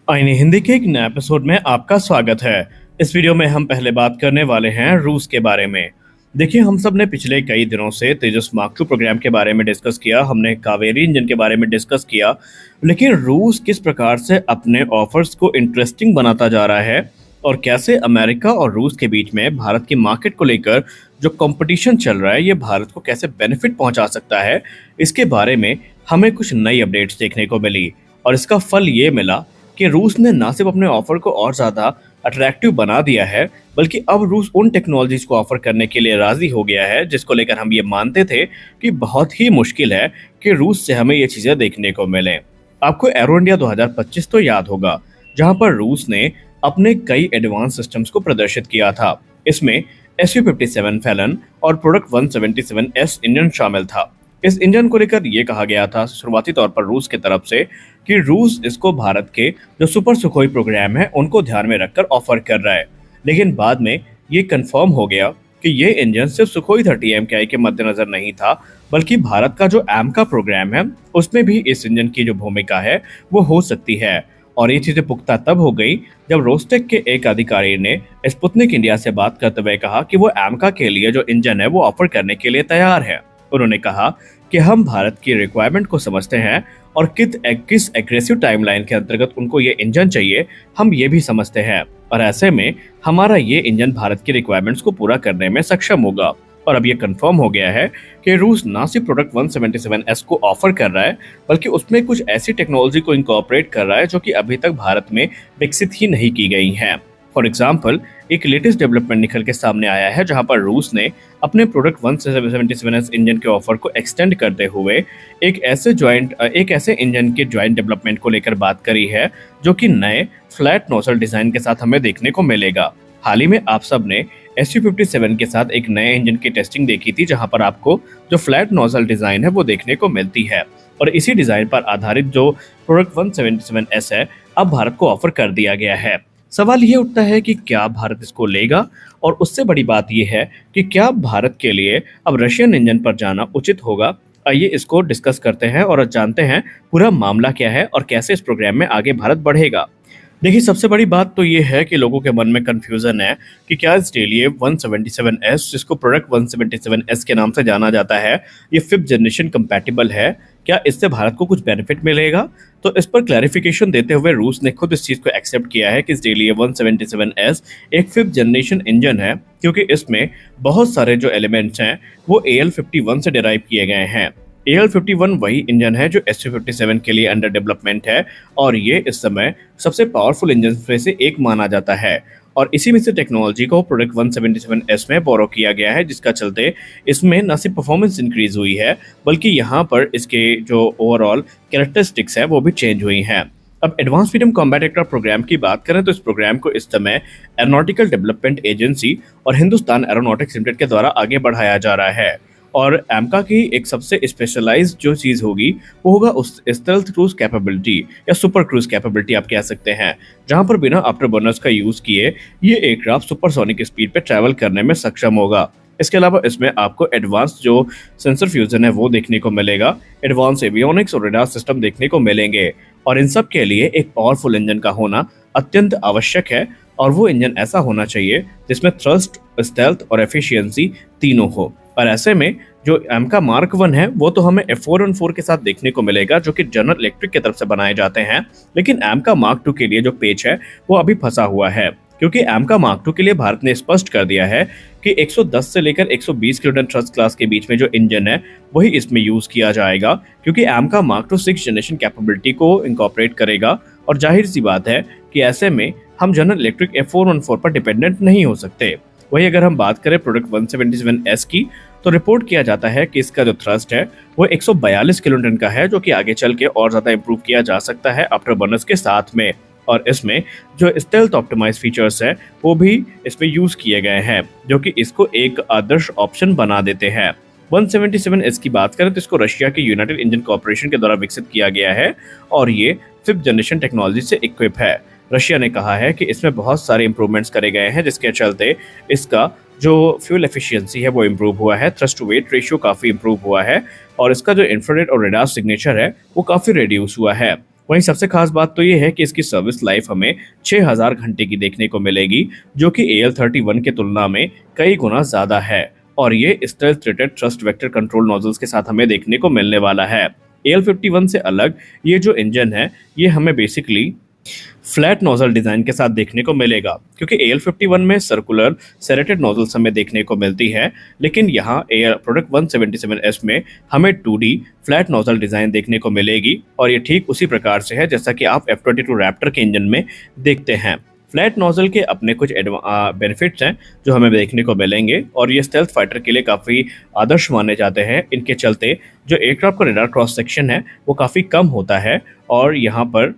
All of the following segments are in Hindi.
आईने हिंदी के एक नए एपिसोड में आपका स्वागत है। इस वीडियो में हम पहले बात करने वाले हैं रूस के बारे में। देखिए, हम सब ने पिछले कई दिनों से तेजस मार्क 2 प्रोग्राम के बारे में डिस्कस किया, हमने कावेरी इंजन के बारे में डिस्कस किया, लेकिन रूस किस प्रकार से अपने ऑफर्स को इंटरेस्टिंग बनाता जा रहा है और कैसे अमेरिका और रूस के बीच में भारत की मार्केट को लेकर जो कंपटीशन चल रहा है, ये भारत को कैसे बेनिफिट पहुंचा सकता है, इसके बारे में हमें कुछ नई अपडेट्स देखने को मिली। और इसका फल ये मिला कि रूस ने न सिर्फ अपने ऑफर को और ज़्यादा अट्रैक्टिव बना दिया है, बल्कि अब रूस उन टेक्नोलॉजीज को ऑफर करने के लिए राजी हो गया है जिसको लेकर हम ये मानते थे कि बहुत ही मुश्किल है कि रूस से हमें ये चीज़ें देखने को मिलें। आपको एरो इंडिया 2025 तो याद होगा, जहां पर रूस ने अपने कई एडवांस सिस्टम्स को प्रदर्शित किया था। इसमें SU-57 फैलन और प्रोडक्ट 177S इंजन शामिल था। इस इंजन को लेकर यह कहा गया था शुरुआती तौर पर रूस की तरफ से कि रूस इसको भारत के जो सुपर सुखोई प्रोग्राम है उनको ध्यान में रखकर ऑफर कर रहा है, लेकिन बाद में ये कंफर्म हो गया कि ये इंजन सिर्फ सुखोई 30 MKI के मद्देनजर नहीं था, बल्कि भारत का जो AMCA प्रोग्राम है उसमें भी इस इंजन की जो भूमिका है वो हो सकती है। और ये चीजें पुख्ता तब हो गई जब रोस्टेक के एक अधिकारी ने स्पुतनिक इंडिया से बात करते हुए कहा कि वो AMCA के लिए जो इंजन है वो ऑफर करने के लिए तैयार है। उन्होंने कहा कि हम भारत की रिक्वायरमेंट को समझते हैं और किस एग्रेसिव टाइमलाइन के अंतर्गत उनको ये इंजन चाहिए, हम ये भी समझते हैं, और ऐसे में हमारा ये इंजन भारत की रिक्वायरमेंट्स को पूरा करने में सक्षम होगा। और अब ये कंफर्म हो गया है कि रूस ना सिर्फ प्रोडक्ट 177S को ऑफर कर रहा है, बल्कि उसमें कुछ ऐसी टेक्नोलॉजी को इंकॉर्पोरेट कर रहा है जो कि अभी तक भारत में विकसित ही नहीं की गई हैं। फॉर एग्जाम्पल, एक लेटेस्ट डेवलपमेंट निकल के सामने आया है जहां पर रूस ने अपने प्रोडक्ट 177S इंजन के ऑफर को एक्सटेंड करते हुए एक ऐसे इंजन के ज्वाइंट डेवलपमेंट को लेकर बात करी है जो कि नए फ्लैट नोजल डिजाइन के साथ हमें देखने को मिलेगा। हाल ही में आप सब ने SU-57 के साथ एक नए इंजन की टेस्टिंग देखी थी जहां पर आपको जो फ्लैट नोजल डिजाइन है वो देखने को मिलती है, और इसी डिजाइन पर आधारित जो प्रोडक्ट 177S है अब भारत को ऑफर कर दिया गया है। सवाल ये उठता है कि क्या भारत इसको लेगा, और उससे बड़ी बात यह है कि क्या भारत के लिए अब रशियन इंजन पर जाना उचित होगा। आइए इसको डिस्कस करते हैं और जानते हैं पूरा मामला क्या है और कैसे इस प्रोग्राम में आगे भारत बढ़ेगा। देखिए, सबसे बड़ी बात तो ये है कि लोगों के मन में कंफ्यूजन है कि क्या इसके लिए 177S, जिसको प्रोडक्ट 177S के नाम से जाना जाता है, ये 5th जनरेशन कंपैटिबल है, क्या इससे भारत को कुछ बेनिफिट मिलेगा। तो इस पर क्लैरिफिकेशन देते हुए रूस ने खुद इस चीज़ को एक्सेप्ट किया है कि इसके लिए 177S एक 5th जनरेशन इंजन है, क्योंकि इसमें बहुत सारे जो एलिमेंट्स हैं वो AL51 से डिराइव किए गए हैं। AL51 वही इंजन है जो SU-57 के लिए अंडर डेवलपमेंट है, और ये इस समय सबसे पावरफुल इंजन में से एक माना जाता है, और इसी में से टेक्नोलॉजी को प्रोडक्ट 177S में बोरो किया गया है, जिसका चलते इसमें न सिर्फ परफॉर्मेंस इंक्रीज हुई है, बल्कि यहाँ पर इसके जो ओवरऑल कैरेक्टरिस्टिक्स है वो भी चेंज हुई हैं। अब advance medium combat aircraft programme की बात करें तो इस प्रोग्राम को इस समय एरोनॉटिकल डेवलपमेंट एजेंसी और हिंदुस्तान एरोनॉटिक्स लिमिटेड के द्वारा आगे बढ़ाया जा रहा है। और AMCA की एक सबसे स्पेशलाइज्ड जो चीज़ होगी वो होगा उस स्टेल्थ क्रूज कैपेबिलिटी या सुपर क्रूज कैपेबिलिटी आप कह सकते हैं, जहां पर बिना आफ्टर बर्नर्स का यूज़ किए ये एयरक्राफ्ट सुपरसोनिक स्पीड पे ट्रैवल करने में सक्षम होगा। इसके अलावा इसमें आपको एडवांस जो सेंसर फ्यूजन है वो देखने को मिलेगा, एडवांस एवियोनिक्स और रेडार सिस्टम देखने को मिलेंगे, और इन सब के लिए एक पावरफुल इंजन का होना अत्यंत आवश्यक है। और वो इंजन ऐसा होना चाहिए जिसमें थ्रस्ट, स्टेल्थ और एफिशिएंसी तीनों हो। और ऐसे में जो AMCA Mark 1 है वो तो हमें F414 के साथ देखने को मिलेगा, जो कि जनरल इलेक्ट्रिक की तरफ से बनाए जाते हैं, लेकिन AMCA Mark 2 के लिए जो पेच है वो अभी फंसा हुआ है, क्योंकि AMCA Mark 2 के लिए भारत ने स्पष्ट कर दिया है कि 110 से लेकर 120 किलोटन थ्रस्ट क्लास के बीच में जो इंजन है वही इसमें यूज किया जाएगा, क्योंकि AMCA Mark 2 6th generation capability को इंकॉर्पोरेट करेगा, और जाहिर सी बात है कि ऐसे में हम जनरल इलेक्ट्रिक F414 पर डिपेंडेंट नहीं हो सकते। वही अगर हम बात करें प्रोडक्ट 177S की, तो रिपोर्ट किया जाता है कि इसका जो थ्रस्ट है वो 142 किलोटन का है, जो कि आगे चल के और ज़्यादा इंप्रूव किया जा सकता है आफ्टर बर्नर्स के साथ में। और इसमें जो स्टेल्थ ऑप्टिमाइज फीचर्स है वो भी इसमें यूज़ किए गए हैं, जो कि इसको एक आदर्श ऑप्शन बना देते हैं। 177S की बात करें तो इसको रशिया के यूनाइटेड इंजन कॉर्पोरेशन के द्वारा विकसित किया गया है, और ये 5th जनरेशन टेक्नोलॉजी से इक्विप है। रशिया ने कहा है कि इसमें बहुत सारे इंप्रूवमेंट्स करे गए हैं, जिसके चलते इसका जो फ्यूल एफिशिएंसी है वो इम्प्रूव हुआ है, थ्रस्ट टू वेट रेशियो काफ़ी इम्प्रूव हुआ है, और इसका जो इंफ्रारेड और रेडार सिग्नेचर है वो काफ़ी रिड्यूस हुआ है। वहीं सबसे खास बात तो ये है कि इसकी सर्विस लाइफ हमें 6000 घंटे की देखने को मिलेगी, जो कि AL-31 की तुलना में कई गुना ज़्यादा है। और ये stealth rated thrust vector control nozzles के साथ हमें देखने को मिलने वाला है। AL-51 से अलग ये जो इंजन है, ये हमें बेसिकली फ्लैट नोजल डिजाइन के साथ देखने को मिलेगा, क्योंकि AL-51 में सर्कुलर सेरेटेड नोजल्स हमें देखने को मिलती है, लेकिन यहाँ एयर प्रोडक्ट 177S में हमें 2D फ्लैट नोजल डिजाइन देखने को मिलेगी। और ये ठीक उसी प्रकार से है जैसा कि आप F-22 रैप्टर के इंजन में देखते हैं। फ्लैट नोजल के अपने कुछ बेनिफिट्स हैं जो हमें देखने को मिलेंगे, और ये स्टेल्थ फाइटर के लिए काफ़ी आदर्श माने जाते हैं। इनके चलते जो एयरक्राफ्ट का रेडार क्रॉस सेक्शन है वो काफ़ी कम होता है, और यहाँ पर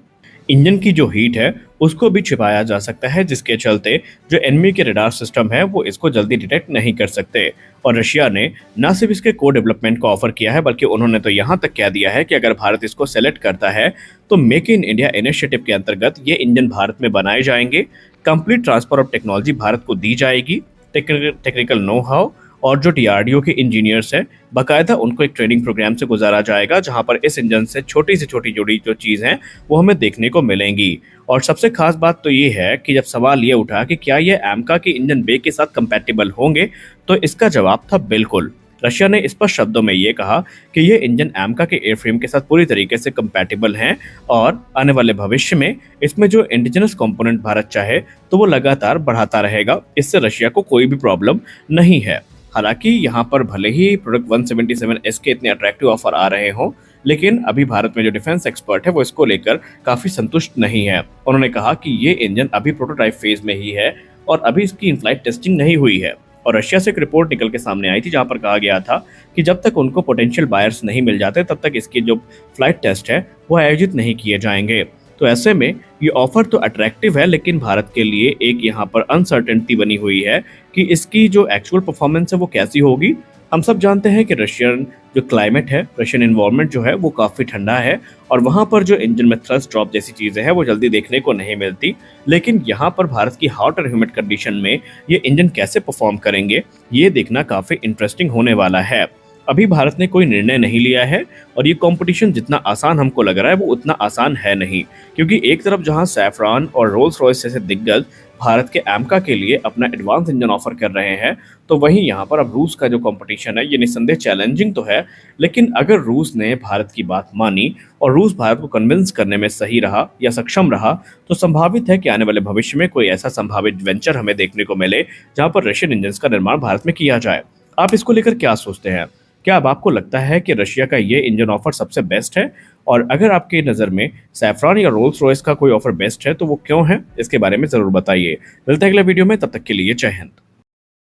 इंजन की जो हीट है उसको भी छिपाया जा सकता है, जिसके चलते जो एनिमी के रडार सिस्टम है वो इसको जल्दी डिटेक्ट नहीं कर सकते। और रशिया ने न सिर्फ इसके को डेवलपमेंट को ऑफर किया है, बल्कि उन्होंने तो यहाँ तक कह दिया है कि अगर भारत इसको सेलेक्ट करता है तो मेक इन इंडिया इनिशिएटिव के अंतर्गत ये इंजन भारत में बनाए जाएंगे। Complete transfer of technology Bharat को दी जाएगी। टेक्निकल नो हाउ और जो DRDO के इंजीनियर्स हैं, बाकायदा उनको एक ट्रेनिंग प्रोग्राम से गुजारा जाएगा, जहां पर इस इंजन से छोटी से छोटी जुड़ी जो चीज़ हैं वो हमें देखने को मिलेंगी। और सबसे खास बात तो ये है कि जब सवाल ये उठा कि क्या ये AMCA के इंजन बे के साथ कंपैटिबल होंगे, तो इसका जवाब था बिल्कुल। रशिया ने स्पष्ट शब्दों में ये कहा कि ये इंजन AMCA के एयरफ्रेम के साथ पूरी तरीके से कंपैटिबल हैं, और आने वाले भविष्य में इसमें जो इंडिजिनस कंपोनेंट भारत चाहे तो वो लगातार बढ़ाता रहेगा। इससे रशिया को कोई भी प्रॉब्लम नहीं है। हालांकि यहाँ पर भले ही प्रोडक्ट 177S के इतने अट्रैक्टिव ऑफर आ रहे हों, लेकिन अभी भारत में जो डिफेंस एक्सपर्ट है वो इसको लेकर काफ़ी संतुष्ट नहीं है। उन्होंने कहा कि ये इंजन अभी प्रोटोटाइप फेज में ही है और अभी इसकी इन फ्लाइट टेस्टिंग नहीं हुई है। और रशिया से एक रिपोर्ट निकल के सामने आई थी जहां पर कहा गया था कि जब तक उनको पोटेंशियल बायर्स नहीं मिल जाते तब तक इसकी जो फ्लाइट टेस्ट है वो आयोजित नहीं किए जाएंगे। तो ऐसे में ये ऑफर तो अट्रैक्टिव है, लेकिन भारत के लिए एक यहाँ पर अनसर्टेनिटी बनी हुई है कि इसकी जो एक्चुअल परफॉर्मेंस है वो कैसी होगी। हम सब जानते हैं कि रशियन जो क्लाइमेट है, रशियन एनवायरनमेंट जो है वो काफ़ी ठंडा है, और वहाँ पर जो इंजन में थ्रस्ट ड्रॉप जैसी चीज़ें हैं वो जल्दी देखने को नहीं मिलती। लेकिन यहाँ पर भारत की हॉट और ह्यूमिड कंडीशन में ये इंजन कैसे परफॉर्म करेंगे, ये देखना काफ़ी इंटरेस्टिंग होने वाला है। अभी भारत ने कोई निर्णय नहीं लिया है, और ये कंपटीशन जितना आसान हमको लग रहा है वो उतना आसान है नहीं, क्योंकि एक तरफ जहां सैफरान और रोल्स रॉयस जैसे दिग्गज भारत के AMCA के लिए अपना एडवांस इंजन ऑफर कर रहे हैं, तो वहीं यहाँ पर अब रूस का जो कंपटीशन है ये निस्संदेह चैलेंजिंग तो है। लेकिन अगर रूस ने भारत की बात मानी और रूस भारत को कन्विंस करने में सही रहा या सक्षम रहा, तो संभावित है कि आने वाले भविष्य में कोई ऐसा संभावित वेंचर हमें देखने को मिले जहाँ पर रशियन इंजन का निर्माण भारत में किया जाए। आप इसको लेकर क्या सोचते हैं? क्या अब आपको लगता है कि रशिया का ये इंजन ऑफर सबसे बेस्ट है? और अगर आपके नज़र में सैफरान या रोल्स रॉयस का कोई ऑफर बेस्ट है तो वो क्यों है? इसके बारे में ज़रूर बताइए। मिलते हैं अगले वीडियो में, तब तक के लिए जय हिंद।